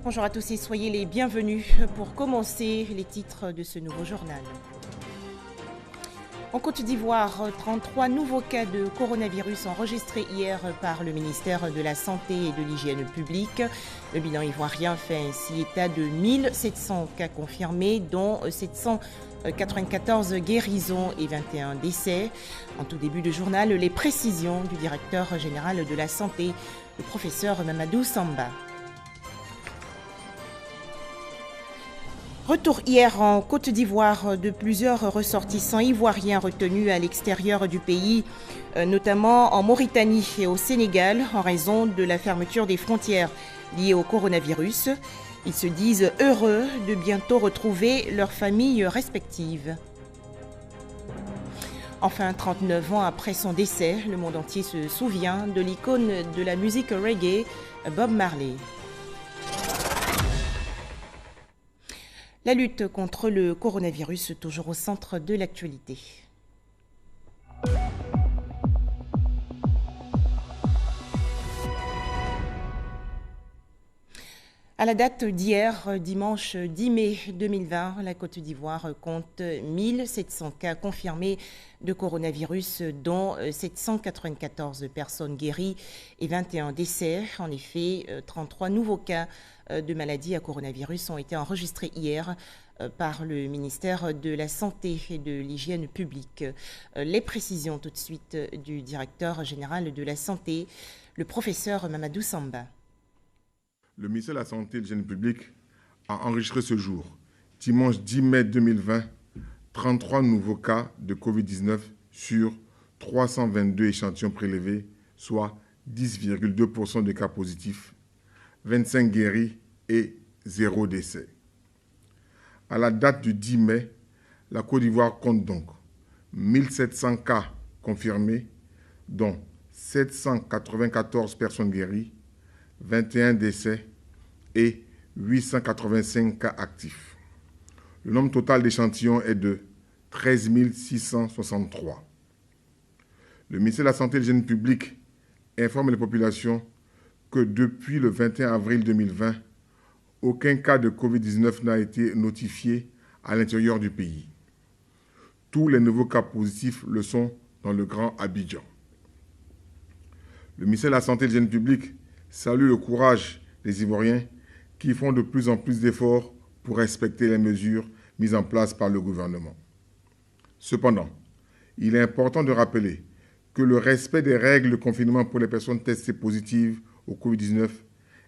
Bonjour à tous et soyez les bienvenus pour commencer les titres de ce nouveau journal. En Côte d'Ivoire, 33 nouveaux cas de coronavirus enregistrés hier par le ministère de la Santé et de l'Hygiène publique. Le bilan ivoirien fait ainsi état de 1700 cas confirmés, dont 794 guérisons et 21 décès. En tout début de journal, les précisions du directeur général de la Santé, le professeur Mamadou Samba. Retour hier en Côte d'Ivoire de plusieurs ressortissants ivoiriens retenus à l'extérieur du pays, notamment en Mauritanie et au Sénégal, en raison de la fermeture des frontières liées au coronavirus. Ils se disent heureux de bientôt retrouver leurs familles respectives. Enfin, 39 ans après son décès, le monde entier se souvient de l'icône de la musique reggae, Bob Marley. La lutte contre le coronavirus, toujours au centre de l'actualité. À la date d'hier, dimanche 10 mai 2020, la Côte d'Ivoire compte 1700 cas confirmés de coronavirus, dont 794 personnes guéries et 21 décès. En effet, 33 nouveaux cas de maladies à coronavirus ont été enregistrés hier par le ministère de la Santé et de l'Hygiène publique. Les précisions tout de suite du directeur général de la Santé, le professeur Mamadou Samba. Le ministère de la Santé et de l'Hygiène publique a enregistré ce jour, dimanche 10 mai 2020, 33 nouveaux cas de Covid-19 sur 322 échantillons prélevés, soit 10,2% de cas positifs, 25 guéris et 0 décès. À la date du 10 mai, la Côte d'Ivoire compte donc 1700 cas confirmés, dont 794 personnes guéries, 21 décès et 885 cas actifs. Le nombre total d'échantillons est de 13 663. Le ministère de la Santé et de l'Hygiène publique informe les populations que depuis le 21 avril 2020, aucun cas de Covid-19 n'a été notifié à l'intérieur du pays. Tous les nouveaux cas positifs le sont dans le Grand Abidjan. Le ministère de la Santé et de l'Hygiène publique salue le courage des Ivoiriens qui font de plus en plus d'efforts pour respecter les mesures mises en place par le gouvernement. Cependant, il est important de rappeler que le respect des règles de confinement pour les personnes testées positives au Covid-19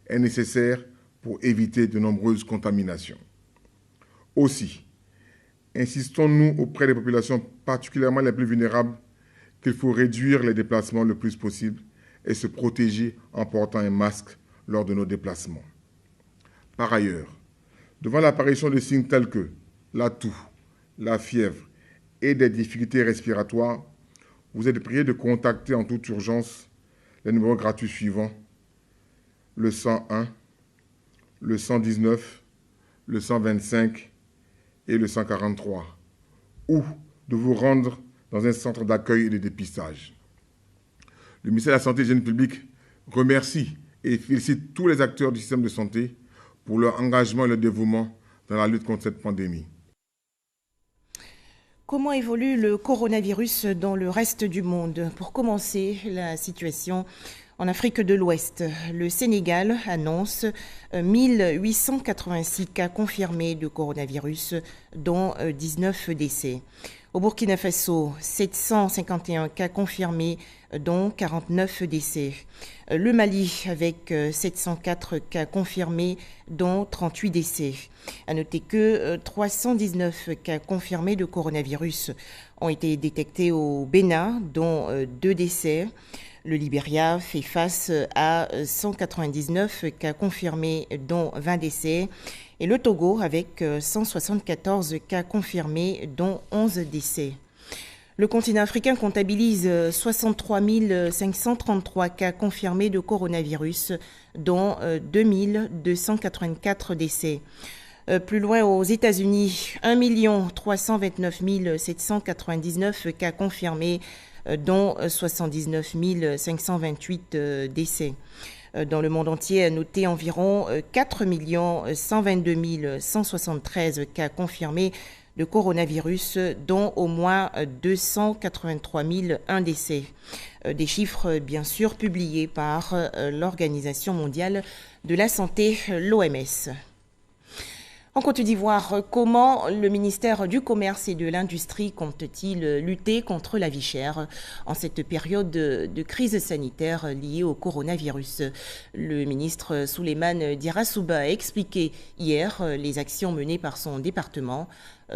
est nécessaire pour éviter de nombreuses contaminations. Aussi, insistons-nous auprès des populations, particulièrement les plus vulnérables, qu'il faut réduire les déplacements le plus possible et se protéger en portant un masque lors de nos déplacements. Par ailleurs, devant l'apparition de signes tels que la toux, la fièvre et des difficultés respiratoires, vous êtes priés de contacter en toute urgence les numéros gratuits suivants: le 101, le 119, le 125 et le 143, ou de vous rendre dans un centre d'accueil et de dépistage. Le ministère de la Santé et de l'Hygiène publique remercie et félicite tous les acteurs du système de santé pour leur engagement et leur dévouement dans la lutte contre cette pandémie. Comment évolue le coronavirus dans le reste du monde? Pour commencer, la situation en Afrique de l'Ouest. Le Sénégal annonce 1886 cas confirmés de coronavirus, dont 19 décès. Au Burkina Faso, 751 cas confirmés, dont 49 décès. Le Mali, avec 704 cas confirmés, dont 38 décès. À noter que 319 cas confirmés de coronavirus ont été détectés au Bénin, dont 2 décès. Le Libéria fait face à 199 cas confirmés, dont 20 décès. Et le Togo avec 174 cas confirmés, dont 11 décès. Le continent africain comptabilise 63 533 cas confirmés de coronavirus, dont 2284 décès. Plus loin, aux États-Unis, 1 329 799 cas confirmés, dont 79 528 décès. Dans le monde entier, a noté environ 4 122 173 cas confirmés de coronavirus, dont au moins 283 001 décès. Des chiffres, bien sûr, publiés par l'Organisation mondiale de la santé, l'OMS. En Côte d'Ivoire, comment le ministère du Commerce et de l'Industrie compte-t-il lutter contre la vie chère en cette période de crise sanitaire liée au coronavirus? Le ministre Souleymane Dirasouba a expliqué hier les actions menées par son département.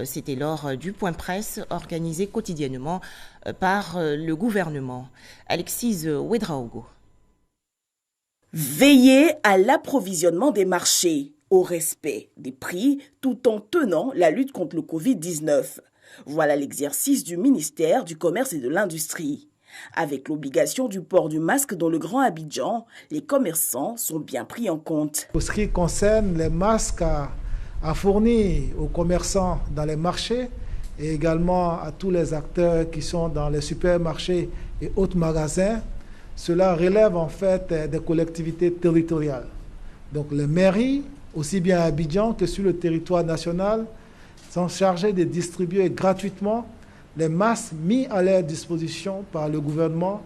C'était lors du point presse organisé quotidiennement par le gouvernement. Alexis Ouedraogo. Veiller à l'approvisionnement des marchés, au respect des prix, tout en tenant la lutte contre le Covid-19. Voilà l'exercice du ministère du Commerce et de l'Industrie. Avec l'obligation du port du masque dans le Grand Abidjan, les commerçants sont bien pris en compte. Pour ce qui concerne les masques à fournir aux commerçants dans les marchés et également à tous les acteurs qui sont dans les supermarchés et autres magasins, cela relève en fait des collectivités territoriales. Donc les mairies, aussi bien à Abidjan que sur le territoire national, sont chargées de distribuer gratuitement les masques mis à leur disposition par le gouvernement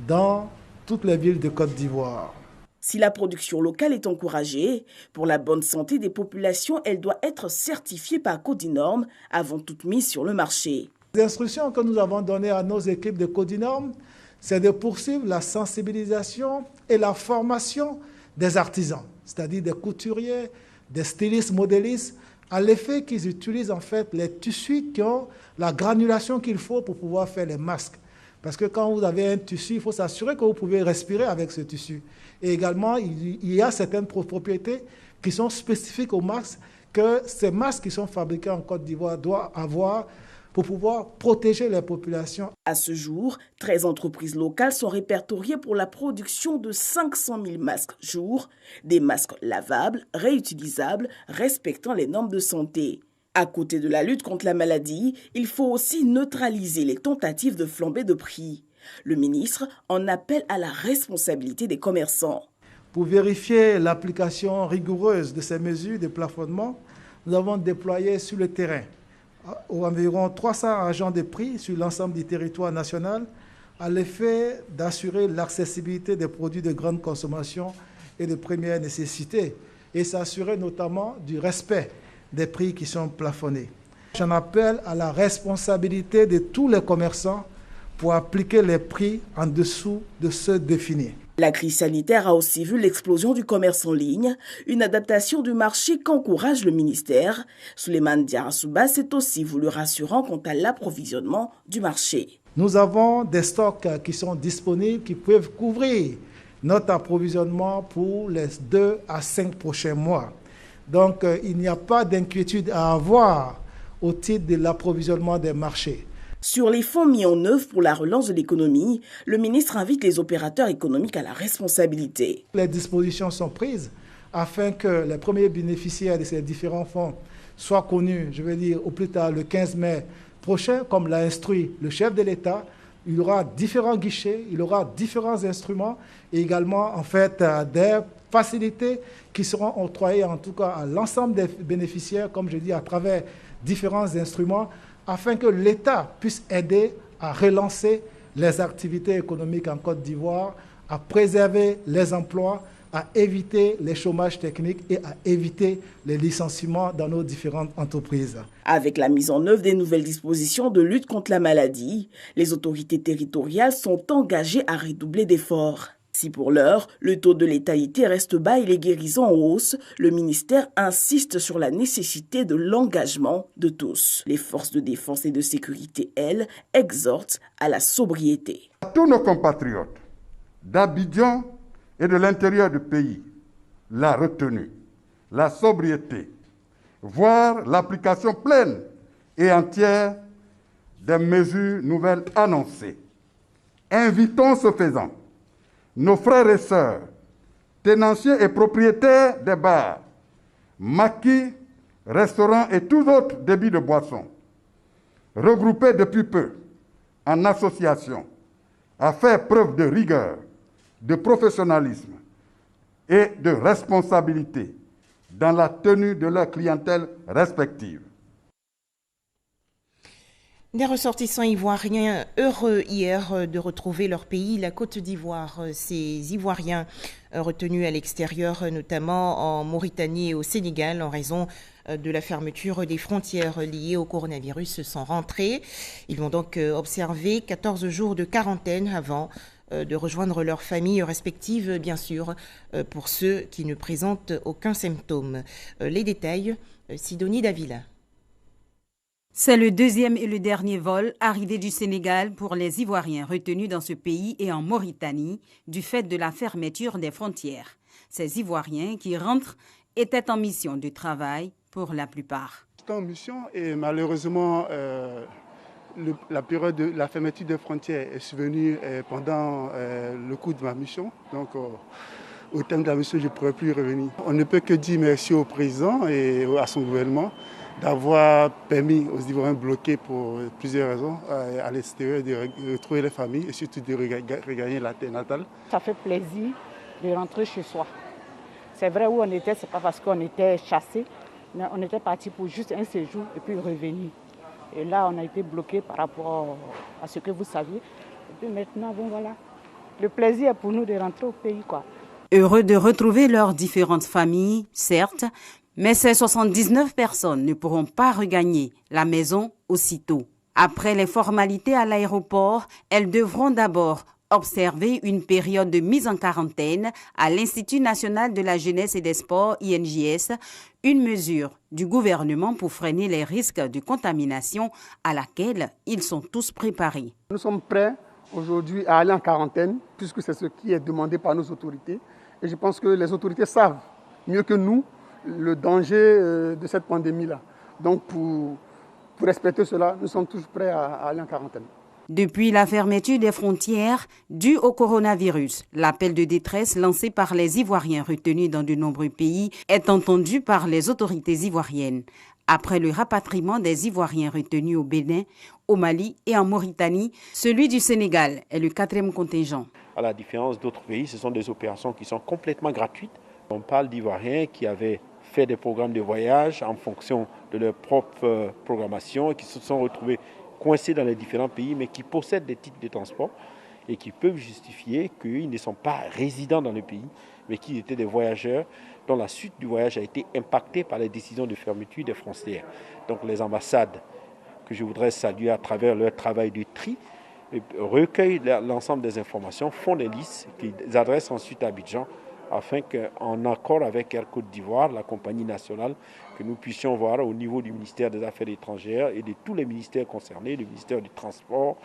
dans toutes les villes de Côte d'Ivoire. Si la production locale est encouragée, pour la bonne santé des populations, elle doit être certifiée par Codinorm avant toute mise sur le marché. Les instructions que nous avons données à nos équipes de Codinorm, c'est de poursuivre la sensibilisation et la formation des artisans, c'est-à-dire des couturiers, des stylistes, modélistes, à l'effet qu'ils utilisent en fait les tissus qui ont la granulation qu'il faut pour pouvoir faire les masques. Parce que quand vous avez un tissu, il faut s'assurer que vous pouvez respirer avec ce tissu. Et également, il y a certaines propriétés qui sont spécifiques aux masques, que ces masques qui sont fabriqués en Côte d'Ivoire doivent avoir pour pouvoir protéger les populations. À ce jour, 13 entreprises locales sont répertoriées pour la production de 500 000 masques jour, des masques lavables, réutilisables, respectant les normes de santé. À côté de la lutte contre la maladie, il faut aussi neutraliser les tentatives de flambée de prix. Le ministre en appelle à la responsabilité des commerçants. Pour vérifier l'application rigoureuse de ces mesures de plafonnement, nous avons déployé sur le terrain environ 300 agents de prix sur l'ensemble du territoire national à l'effet d'assurer l'accessibilité des produits de grande consommation et de première nécessité et s'assurer notamment du respect des prix qui sont plafonnés. J'en appelle à la responsabilité de tous les commerçants pour appliquer les prix en dessous de ceux définis. La crise sanitaire a aussi vu l'explosion du commerce en ligne, une adaptation du marché qu'encourage le ministère. Souleymane Dirasouba s'est aussi voulu rassurant quant à l'approvisionnement du marché. Nous avons des stocks qui sont disponibles, qui peuvent couvrir notre approvisionnement pour les 2 à 5 prochains mois. Donc il n'y a pas d'inquiétude à avoir au titre de l'approvisionnement des marchés. Sur les fonds mis en œuvre pour la relance de l'économie, le ministre invite les opérateurs économiques à la responsabilité. Les dispositions sont prises afin que les premiers bénéficiaires de ces différents fonds soient connus, je veux dire, au plus tard le 15 mai prochain, comme l'a instruit le chef de l'État. Il y aura différents guichets, il y aura différents instruments et également en fait des facilités qui seront octroyées en tout cas à l'ensemble des bénéficiaires, comme je dis, à travers différents instruments, afin que l'État puisse aider à relancer les activités économiques en Côte d'Ivoire, à préserver les emplois, à éviter les chômages techniques et à éviter les licenciements dans nos différentes entreprises. Avec la mise en œuvre des nouvelles dispositions de lutte contre la maladie, les autorités territoriales sont engagées à redoubler d'efforts. Si pour l'heure, le taux de létalité reste bas et les guérisons en hausse, le ministère insiste sur la nécessité de l'engagement de tous. Les forces de défense et de sécurité, elles, exhortent à la sobriété. À tous nos compatriotes d'Abidjan et de l'intérieur du pays, la retenue, la sobriété, voire l'application pleine et entière des mesures nouvelles annoncées. Invitons ce faisant nos frères et sœurs, tenanciers et propriétaires des bars, maquis, restaurants et tous autres débits de boissons, regroupés depuis peu en association, à faire preuve de rigueur, de professionnalisme, et de responsabilité dans la tenue de leur clientèle respective. Des ressortissants ivoiriens heureux hier de retrouver leur pays, la Côte d'Ivoire. Ces Ivoiriens retenus à l'extérieur, notamment en Mauritanie et au Sénégal, en raison de la fermeture des frontières liées au coronavirus, sont rentrés. Ils vont donc observer 14 jours de quarantaine avant de rejoindre leurs familles respectives, bien sûr, pour ceux qui ne présentent aucun symptôme. Les détails, Sidonie Davila. C'est le deuxième et le dernier vol arrivé du Sénégal pour les Ivoiriens retenus dans ce pays et en Mauritanie du fait de la fermeture des frontières. Ces Ivoiriens qui rentrent étaient en mission de travail pour la plupart. J'étais en mission et malheureusement la période de la fermeture des frontières est survenue pendant le cours de ma mission. Donc au terme de la mission, je ne pourrais plus y revenir. On ne peut que dire merci au président et à son gouvernement d'avoir permis aux Ivoiriens bloqués pour plusieurs raisons à l'extérieur de retrouver les familles et surtout de regagner la terre natale. Ça fait plaisir de rentrer chez soi. C'est vrai où on était, c'est pas parce qu'on était chassés, mais on était parti pour juste un séjour et puis revenir. Et là, on a été bloqués par rapport à ce que vous saviez. Et puis maintenant, bon voilà, le plaisir est pour nous de rentrer au pays, quoi. Heureux de retrouver leurs différentes familles, certes, mais ces 79 personnes ne pourront pas regagner la maison aussitôt. Après les formalités à l'aéroport, elles devront d'abord observer une période de mise en quarantaine à l'Institut national de la jeunesse et des sports, INJS, une mesure du gouvernement pour freiner les risques de contamination à laquelle ils sont tous préparés. Nous sommes prêts aujourd'hui à aller en quarantaine, puisque c'est ce qui est demandé par nos autorités. Et je pense que les autorités savent mieux que nous le danger de cette pandémie-là. Donc pour respecter cela, nous sommes tous prêts à aller en quarantaine. Depuis la fermeture des frontières due au coronavirus, l'appel de détresse lancé par les Ivoiriens retenus dans de nombreux pays est entendu par les autorités ivoiriennes. Après le rapatriement des Ivoiriens retenus au Bénin, au Mali et en Mauritanie, celui du Sénégal est le 4e contingent. À la différence d'autres pays, ce sont des opérations qui sont complètement gratuites. On parle d'Ivoiriens qui avaient fait des programmes de voyage en fonction de leur propre programmation et qui se sont retrouvés coincés dans les différents pays, mais qui possèdent des titres de transport et qui peuvent justifier qu'ils ne sont pas résidents dans le pays, mais qui étaient des voyageurs dont la suite du voyage a été impactée par les décisions de fermeture des frontières. Donc les ambassades, que je voudrais saluer à travers leur travail de tri, recueillent l'ensemble des informations, font des listes qu'ils adressent ensuite à Abidjan, afin qu'en accord avec Air Côte d'Ivoire, la compagnie nationale, que nous puissions voir au niveau du ministère des Affaires étrangères et de tous les ministères concernés, le ministère du Transport,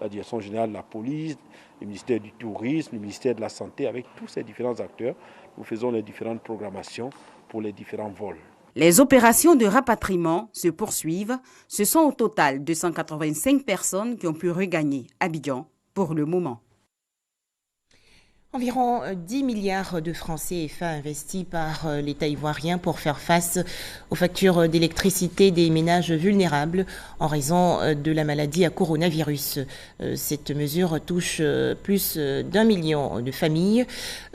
la Direction générale de la police, le ministère du Tourisme, le ministère de la Santé, avec tous ces différents acteurs, nous faisons les différentes programmations pour les différents vols. Les opérations de rapatriement se poursuivent. Ce sont au total 285 personnes qui ont pu regagner Abidjan pour le moment. Environ 10 milliards de francs CFA investis par l'État ivoirien pour faire face aux factures d'électricité des ménages vulnérables en raison de la maladie à coronavirus. Cette mesure touche plus d'1 million de familles.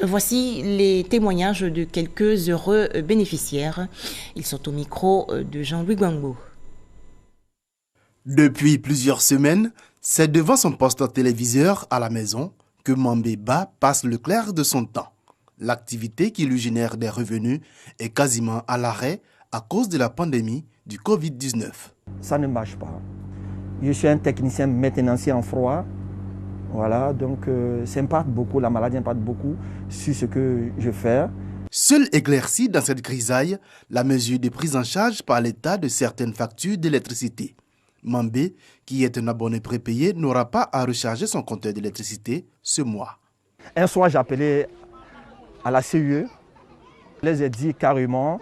Voici les témoignages de quelques heureux bénéficiaires. Ils sont au micro de Jean-Louis Guangbo. Depuis plusieurs semaines, c'est devant son poste téléviseur à la maison que Mambé Ba passe le clair de son temps. L'activité qui lui génère des revenus est quasiment à l'arrêt à cause de la pandémie du Covid-19. Ça ne marche pas. Je suis un technicien maintenancier en froid. Voilà, donc ça impacte beaucoup, la maladie impacte beaucoup sur ce que je fais. Seule éclaircie dans cette grisaille, la mesure de prise en charge par l'État de certaines factures d'électricité. Mambé, qui est un abonné prépayé, n'aura pas à recharger son compteur d'électricité ce mois. Un soir, j'ai appelé à la CUE. Je les ai dit carrément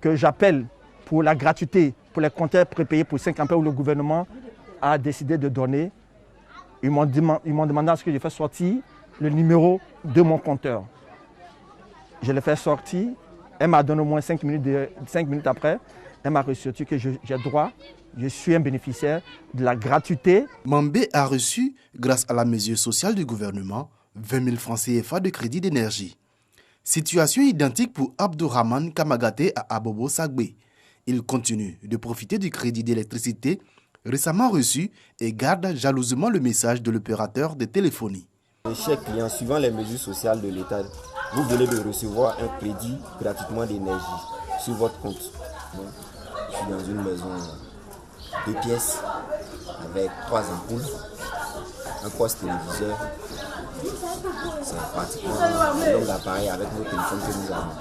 que j'appelle pour la gratuité, pour les compteurs prépayés pour 5 ampères où le gouvernement a décidé de donner. Ils m'ont demandé à ce que je fasse sortir le numéro de mon compteur. Je l'ai fait sortir. Elle m'a donné au moins 5 minutes après. Elle m'a ressorti que j'ai droit. Je suis un bénéficiaire de la gratuité. Mambé a reçu, grâce à la mesure sociale du gouvernement, 20 000 francs CFA de crédit d'énergie. Situation identique pour Abdourahmane Kamagaté à Abobo Sagbé. Il continue de profiter du crédit d'électricité récemment reçu et garde jalousement le message de l'opérateur de téléphonie. Chers clients, suivant les mesures sociales de l'État, vous venez de recevoir un crédit gratuitement d'énergie sur votre compte. Donc, je suis dans une maison 2 pièces avec 3 ampoules, un poste téléviseur. C'est pratiquement un nombre d'appareils avec nos téléphones que nous avons.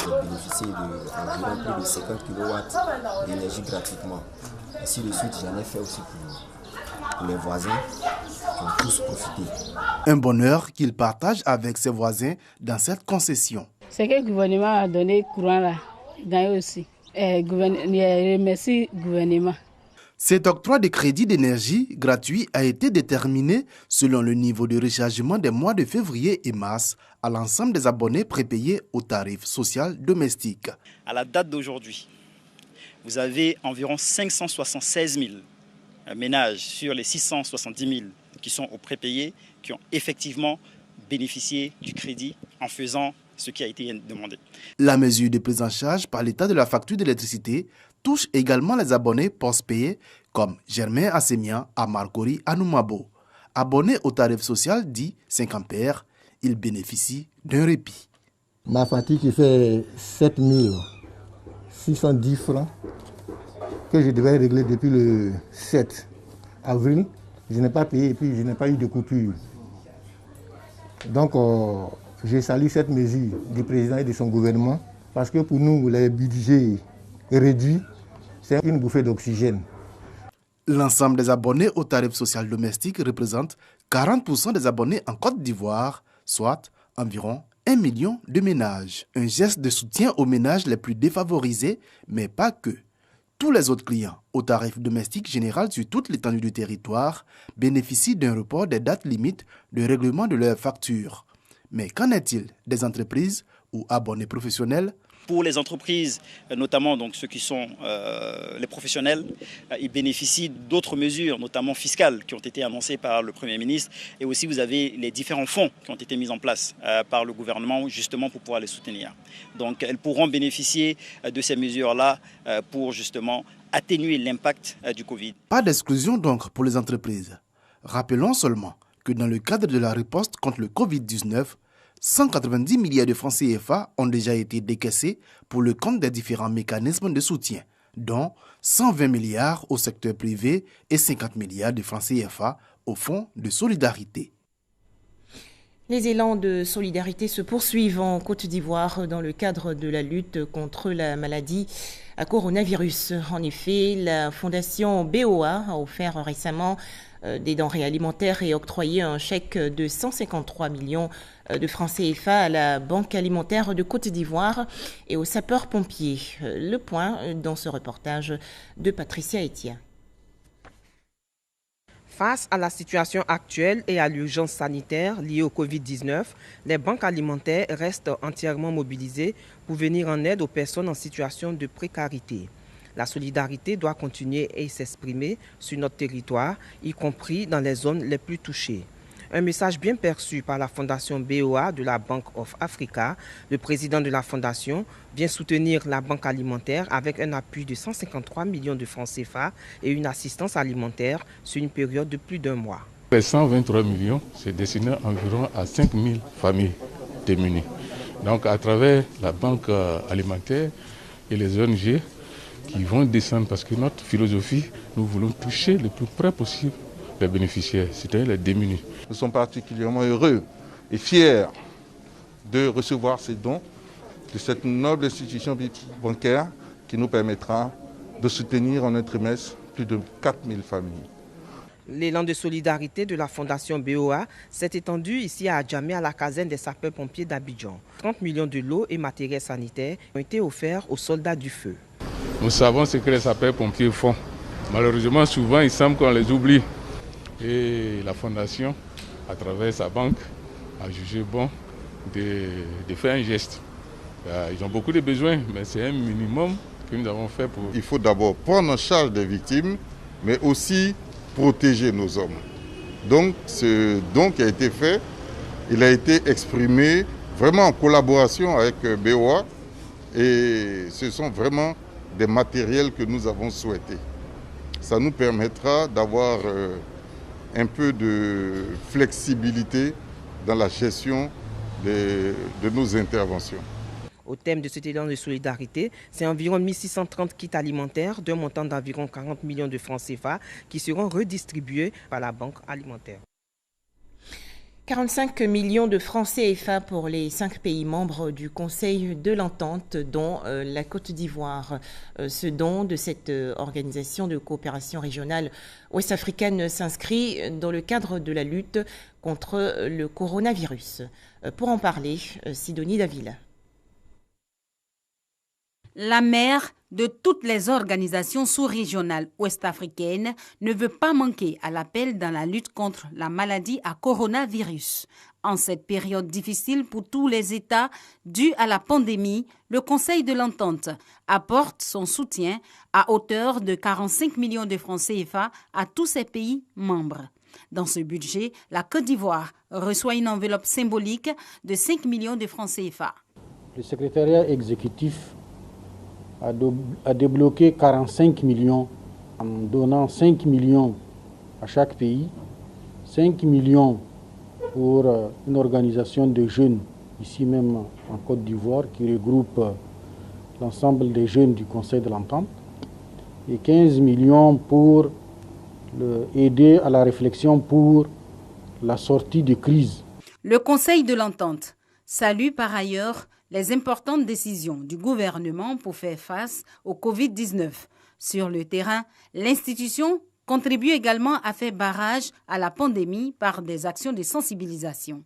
J'ai bénéficié d'environ plus de 50 kW d'énergie gratuitement. Ainsi de suite, j'en ai fait aussi pour les voisins qui ont tous profité. Un bonheur qu'il partage avec ses voisins dans cette concession. C'est que le gouvernement a donné courant là, gagné aussi. Remercie le gouvernement. Cet octroi de crédit d'énergie gratuit a été déterminé selon le niveau de rechargement des mois de février et mars à l'ensemble des abonnés prépayés au tarif social domestique. À la date d'aujourd'hui, vous avez environ 576 000 ménages sur les 670 000 qui sont au prépayé, qui ont effectivement bénéficié du crédit en faisant ce qui a été demandé. La mesure de prise en charge par l'État de la facture d'électricité touche également les abonnés post-payés comme Germain Assemian à Marcory Anoumabo. Abonné au tarif social dit 5 ampères, il bénéficie d'un répit. Ma facture qui fait 7 610 francs que je devais régler depuis le 7 avril. Je n'ai pas payé et puis je n'ai pas eu de coupure. Donc, je salue cette mesure du président et de son gouvernement parce que pour nous, les budgets réduits, c'est une bouffée d'oxygène. L'ensemble des abonnés au tarif social domestique représente 40% des abonnés en Côte d'Ivoire, soit environ 1 million de ménages. Un geste de soutien aux ménages les plus défavorisés, mais pas que. Tous les autres clients au tarif domestique général sur toute l'étendue du territoire bénéficient d'un report des dates limites de règlement de leurs factures. Mais qu'en est-il des entreprises ou abonnés professionnels? Pour les entreprises, notamment donc ceux qui sont les professionnels, ils bénéficient d'autres mesures, notamment fiscales, qui ont été annoncées par le Premier ministre. Et aussi, vous avez les différents fonds qui ont été mis en place par le gouvernement, justement pour pouvoir les soutenir. Donc, elles pourront bénéficier de ces mesures-là pour justement atténuer l'impact du Covid. Pas d'exclusion donc pour les entreprises. Rappelons seulement que dans le cadre de la riposte contre le Covid-19, 190 milliards de francs CFA ont déjà été décaissés pour le compte des différents mécanismes de soutien, dont 120 milliards au secteur privé et 50 milliards de francs CFA au Fonds de solidarité. Les élans de solidarité se poursuivent en Côte d'Ivoire dans le cadre de la lutte contre la maladie à coronavirus. En effet, la fondation BOA a offert récemment des denrées alimentaires et octroyé un chèque de 153 millions de francs CFA à la Banque alimentaire de Côte d'Ivoire et aux sapeurs-pompiers. Le point dans ce reportage de Patricia Etienne. Face à la situation actuelle et à l'urgence sanitaire liée au Covid-19, les banques alimentaires restent entièrement mobilisées pour venir en aide aux personnes en situation de précarité. La solidarité doit continuer et s'exprimer sur notre territoire, y compris dans les zones les plus touchées. Un message bien perçu par la fondation BOA de la Bank of Africa. Le président de la fondation vient soutenir la banque alimentaire avec un appui de 153 millions de francs CFA et une assistance alimentaire sur une période de plus d'1 mois. Les 123 millions, c'est destiné environ à 5 000 familles démunies. Donc à travers la banque alimentaire et les ONG qui vont descendre, parce que notre philosophie, nous voulons toucher le plus près possible les bénéficiaires, c'est-à-dire les démunis. Nous sommes particulièrement heureux et fiers de recevoir ces dons de cette noble institution bancaire qui nous permettra de soutenir en un trimestre plus de 4000 familles. L'élan de solidarité de la fondation BOA s'est étendu ici à Adjamé à la caserne des sapeurs-pompiers d'Abidjan. 30 millions de lots et matériels sanitaires ont été offerts aux soldats du feu. Nous savons ce que les sapeurs-pompiers font. Malheureusement, souvent, il semble qu'on les oublie. Et la fondation, à travers sa banque, a jugé bon de faire un geste. Ils ont beaucoup de besoins, mais c'est un minimum que nous avons fait pour... Il faut d'abord prendre en charge des victimes, mais aussi protéger nos hommes. Donc, ce don qui a été fait, il a été exprimé vraiment en collaboration avec BOA, et ce sont vraiment des matériels que nous avons souhaités. Ça nous permettra d'avoir un peu de flexibilité dans la gestion de nos interventions. Au thème de cet élan de solidarité, c'est environ 1630 kits alimentaires d'un montant d'environ 40 millions de francs CFA qui seront redistribués par la Banque alimentaire. 45 millions de francs CFA pour les 5 pays membres du Conseil de l'Entente, dont la Côte d'Ivoire. Ce don de cette organisation de coopération régionale ouest-africaine s'inscrit dans le cadre de la lutte contre le coronavirus. Pour en parler, Sidonie Davila. La mère de toutes les organisations sous-régionales ouest-africaines ne veut pas manquer à l'appel dans la lutte contre la maladie à coronavirus. En cette période difficile pour tous les États due à la pandémie, le Conseil de l'Entente apporte son soutien à hauteur de 45 millions de francs CFA à tous ses pays membres. Dans ce budget, la Côte d'Ivoire reçoit une enveloppe symbolique de 5 millions de francs CFA. Le secrétariat exécutif a débloqué 45 millions en donnant 5 millions à chaque pays, 5 millions pour une organisation de jeunes ici même en Côte d'Ivoire qui regroupe l'ensemble des jeunes du Conseil de l'Entente et 15 millions pour aider à la réflexion pour la sortie de crise. Le Conseil de l'Entente salue par ailleurs les importantes décisions du gouvernement pour faire face au Covid-19. Sur le terrain, l'institution contribue également à faire barrage à la pandémie par des actions de sensibilisation.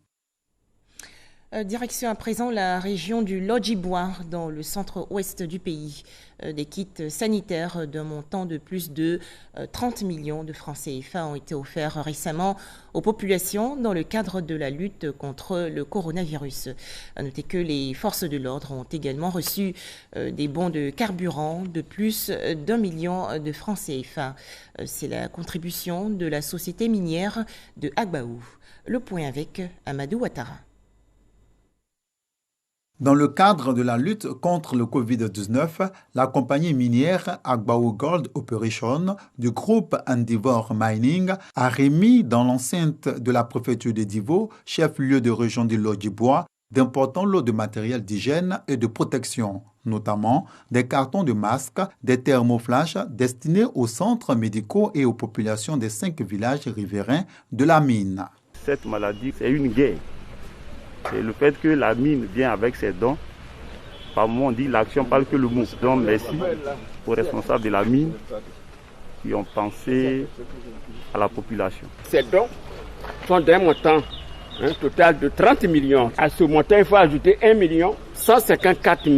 Direction à présent la région du Lodjiboua, dans le centre-ouest du pays. Des kits sanitaires d'un montant de plus de 30 millions de francs CFA ont été offerts récemment aux populations dans le cadre de la lutte contre le coronavirus. À noter que les forces de l'ordre ont également reçu des bons de carburant de plus d'1 million de francs CFA. C'est la contribution de la société minière de Agbaou. Le point avec Amadou Ouattara. Dans le cadre de la lutte contre le Covid-19, la compagnie minière Agbaou Gold Operation du groupe Andivore Mining a remis dans l'enceinte de la préfecture de Divo, chef-lieu de région du Lodjiboua, d'importants lots de matériel d'hygiène et de protection, notamment des cartons de masques, des thermoflash destinés aux centres médicaux et aux populations des 5 villages riverains de la mine. Cette maladie, c'est une guerre. C'est le fait que la mine vient avec ses dons. Par moment, on dit l'action parle que le mot. Donc, merci aux responsables de la mine qui ont pensé à la population. Ces dons sont d'un montant total de 30 millions. À ce montant, il faut ajouter 1 154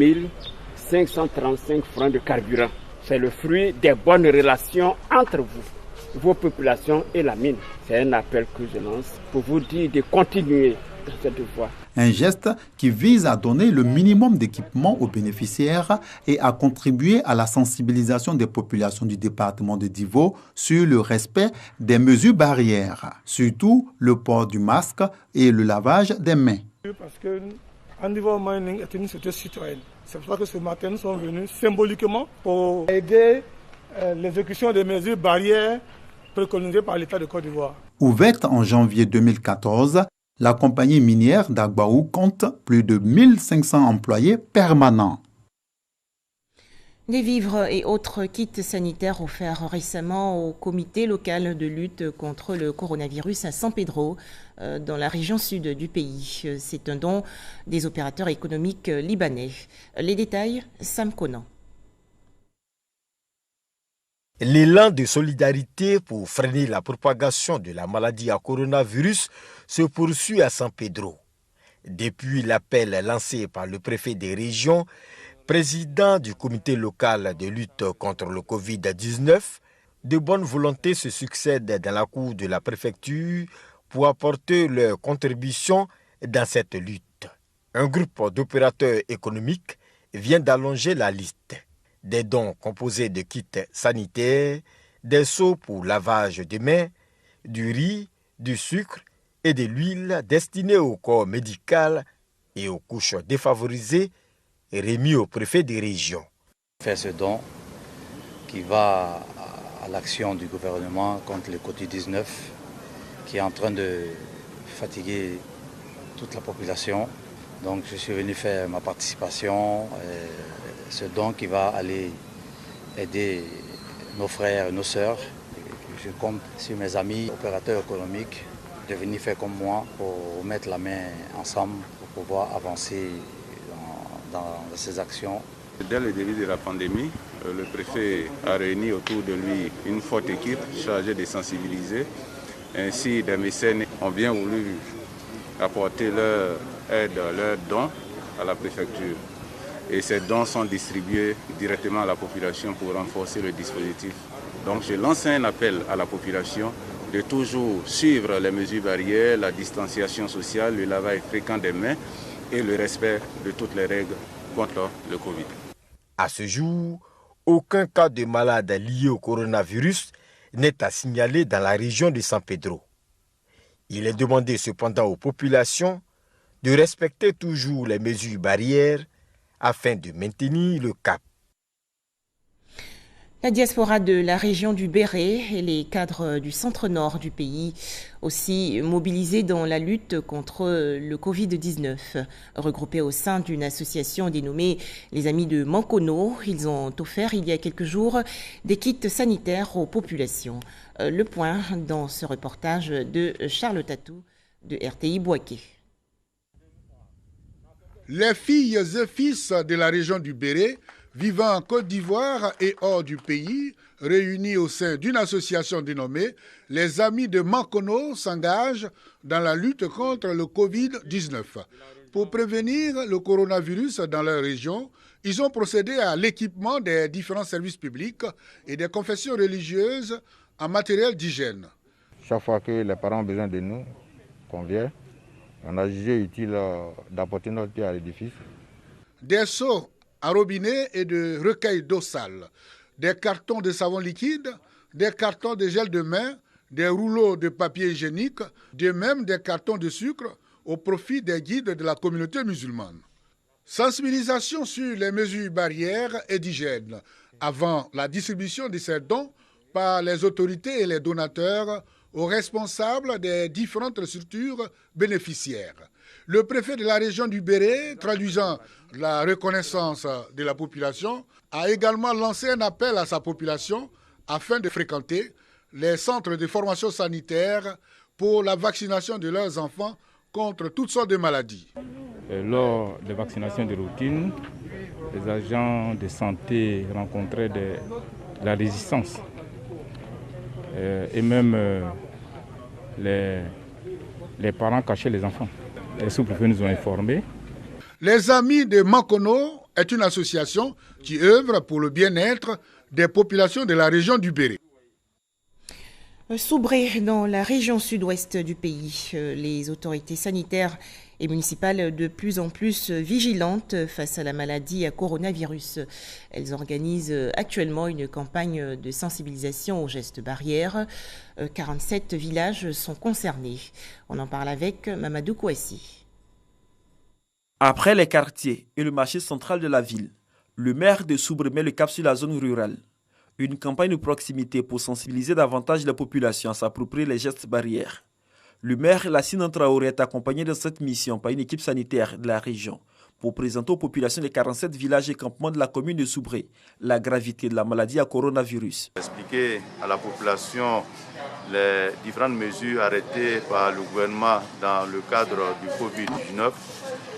535 francs de carburant. C'est le fruit des bonnes relations entre vous, vos populations et la mine. C'est un appel que je lance pour vous dire de continuer cette voie. Un geste qui vise à donner le minimum d'équipement aux bénéficiaires et à contribuer à la sensibilisation des populations du département de Divo sur le respect des mesures barrières, surtout le port du masque et le lavage des mains. Parce que Andivore Mining est une société citoyenne. C'est pour ça que ce matin nous sommes venus symboliquement pour aider l'exécution des mesures barrières préconisées par l'État de Côte d'Ivoire. Ouverte en janvier 2014, la compagnie minière d'Agbaou compte plus de 1500 employés permanents. Des vivres et autres kits sanitaires offerts récemment au comité local de lutte contre le coronavirus à San Pedro, dans la région sud du pays. C'est un don des opérateurs économiques libanais. Les détails, Sam Conan. L'élan de solidarité pour freiner la propagation de la maladie à coronavirus se poursuit à San Pedro. Depuis l'appel lancé par le préfet des régions, président du comité local de lutte contre le Covid-19, de bonne volonté se succèdent dans la cour de la préfecture pour apporter leur contribution dans cette lutte. Un groupe d'opérateurs économiques vient d'allonger la liste. Des dons composés de kits sanitaires, des seaux pour lavage de mains, du riz, du sucre et de l'huile destinés au corps médical et aux couches défavorisées remis au préfet des régions. Faire ce don qui va à l'action du gouvernement contre le Covid-19 qui est en train de fatiguer toute la population. Donc je suis venu faire ma participation, ce don qui va aller aider nos frères et nos sœurs. Je compte sur mes amis opérateurs économiques de venir faire comme moi pour mettre la main ensemble pour pouvoir avancer dans ces actions. Dès le début de la pandémie, le préfet a réuni autour de lui une forte équipe chargée de sensibiliser. Ainsi, des mécènes ont bien voulu apporter leur aide, leurs dons à la préfecture. Et ces dons sont distribués directement à la population pour renforcer le dispositif. Donc je lance un appel à la population de toujours suivre les mesures barrières, la distanciation sociale, le lavage fréquent des mains et le respect de toutes les règles contre le Covid. À ce jour, aucun cas de malade lié au coronavirus n'est à signaler dans la région de San Pedro. Il est demandé cependant aux populations de respecter toujours les mesures barrières afin de maintenir le cap. La diaspora de la région du Béret et les cadres du centre-nord du pays aussi mobilisés dans la lutte contre le Covid-19. Regroupés au sein d'une association dénommée les Amis de Mankono, ils ont offert il y a quelques jours des kits sanitaires aux populations. Le point dans ce reportage de Charles Tatou de RTI Boaké. Les filles et fils de la région du Béret vivant en Côte d'Ivoire et hors du pays, réunis au sein d'une association dénommée les Amis de Mankono, s'engagent dans la lutte contre le Covid-19. Pour prévenir le coronavirus dans leur région, ils ont procédé à l'équipement des différents services publics et des confessions religieuses en matériel d'hygiène. Chaque fois que les parents ont besoin de nous, qu'on vient, on a jugé utile d'apporter notre pierre à l'édifice. Des seaux à robinet et de recueils d'eau sale, des cartons de savon liquide, des cartons de gel de main, des rouleaux de papier hygiénique, de même des cartons de sucre au profit des guides de la communauté musulmane. Sensibilisation sur les mesures barrières et d'hygiène avant la distribution de ces dons par les autorités et les donateurs aux responsables des différentes structures bénéficiaires. Le préfet de la région du Béret, traduisant la reconnaissance de la population, a également lancé un appel à sa population afin de fréquenter les centres de formation sanitaire pour la vaccination de leurs enfants contre toutes sortes de maladies. Lors des vaccinations de routine, les agents de santé rencontraient de la résistance et même les parents cachaient les enfants. Les sous-préfets nous ont informés. Les Amis de Mankono est une association qui œuvre pour le bien-être des populations de la région du Béret. Soubré, dans la région sud-ouest du pays, les autorités sanitaires et municipales de plus en plus vigilantes face à la maladie à coronavirus. Elles organisent actuellement une campagne de sensibilisation aux gestes barrières. 47 villages sont concernés. On en parle avec Mamadou Kouassi. Après les quartiers et le marché central de la ville, le maire de Soubré met le cap sur la zone rurale. Une campagne de proximité pour sensibiliser davantage la population à s'approprier les gestes barrières. Le maire Lassine Traoré est accompagné dans cette mission par une équipe sanitaire de la région pour présenter aux populations des 47 villages et campements de la commune de Soubré la gravité de la maladie à coronavirus. Expliquer à la population les différentes mesures arrêtées par le gouvernement dans le cadre du Covid-19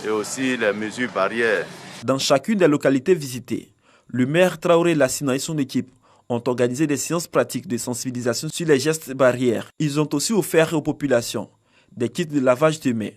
et aussi les mesures barrières. Dans chacune des localités visitées, le maire Traoré Lassine et son équipe ont organisé des séances pratiques de sensibilisation sur les gestes barrières. Ils ont aussi offert aux populations des kits de lavage de mains,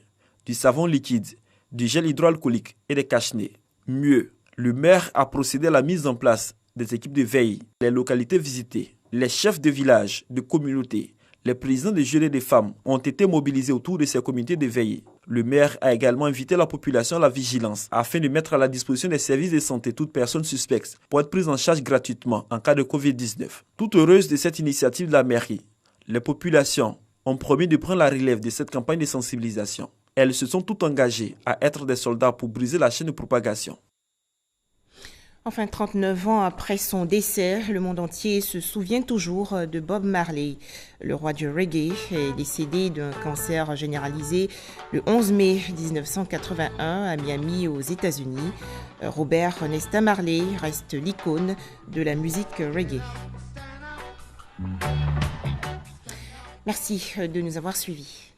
du savon liquide, du gel hydroalcoolique et des cache-nez. Mieux, le maire a procédé à la mise en place des équipes de veille. Les localités visitées, les chefs de village, de communautés, les présidents des jeunes et des femmes ont été mobilisés autour de ces comités de veille. Le maire a également invité la population à la vigilance afin de mettre à la disposition des services de santé toute personne suspecte pour être prise en charge gratuitement en cas de Covid-19. Tout heureuse de cette initiative de la mairie, les populations ont promis de prendre la relève de cette campagne de sensibilisation. Elles se sont toutes engagées à être des soldats pour briser la chaîne de propagation. Enfin, 39 ans après son décès, le monde entier se souvient toujours de Bob Marley. Le roi du reggae est décédé d'un cancer généralisé le 11 mai 1981 à Miami, aux États-Unis. Robert Nesta Marley reste l'icône de la musique reggae. Merci de nous avoir suivis.